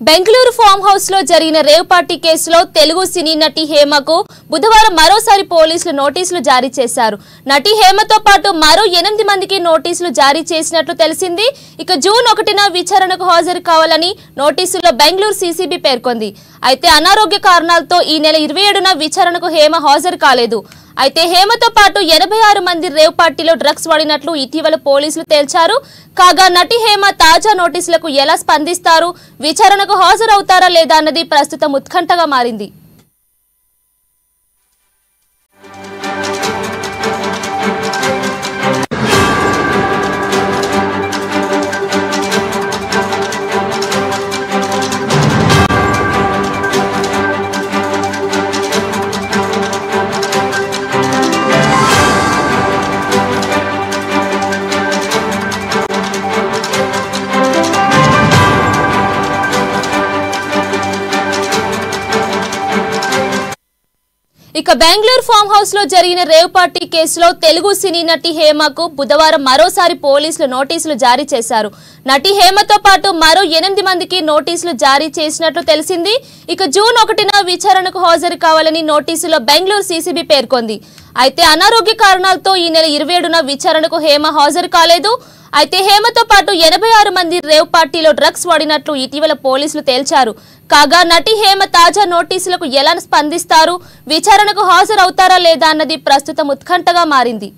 Bengaluru farm house లో జరిగిన rave party కేసులో తెలుగు సినీ నటి హేమకు బుధవారం మరోసారి పోలీసులు నోటీసులు జారీ చేశారు. నటి హేమతో పాటు మరో 8 మందికి నోటీసులు జారీ చేసినట్లు తెలిసింది. ఇక జూన్ 1న విచారణకు హాజరు కావాలని నోటీసుల్లో బెంగళూరు సీసీబీ పేర్కొంది. అయితే అనారోగ్య కారణాలతో ఈ నెల 27న విచారణకు హేమ హాజరు కాలేదు. అయితే హేమతో పాటు 86 మంది రేవ్ పార్టీలో డ్రగ్స్ వాడినట్లు ఇటీవల పోలీసులు తేల్చారు. కాగా నటి హేమ తాజా నోటీసులకు ఎలా స్పందిస్తారు, విచారణకు హాజరవుతారా లేదా అన్నది ప్రస్తుతం ఉత్కంఠగా మారింది. ఇక బెంగళూరు ఫామ్ హౌస్ లో జరిగిన రేవ్ పార్టీ కేసులో తెలుగు సినీ నటి హేమకు బుధవారం మరోసారి పోలీసులు నోటీసులు జారీ చేశారు. నటి హేమతో పాటు మరో 8 మందికి నోటీసులు జారీ చేసినట్లు తెలిసింది. ఇక జూన్ 1న విచారణకు హాజరు కావాలని నోటీసులో బెంగళూరు సీసీబీ పేర్కొంది. అయితే అనారోగ్య కారణాలతో ఈ నెల 27న విచారణకు హేమ హాజరు కాలేదు. అయితే హేమతో పాటు 86 మంది రేవ్ పార్టీలో డ్రగ్స్ వాడినట్లు ఇటీవల పోలీసులు తేల్చారు. కాగా నటి హేమ తాజా నోటీసులకు ఎలా స్పందిస్తారు, విచారణకు హాజరవుతారా లేదా అన్నది ప్రస్తుతం ఉత్కంఠగా మారింది.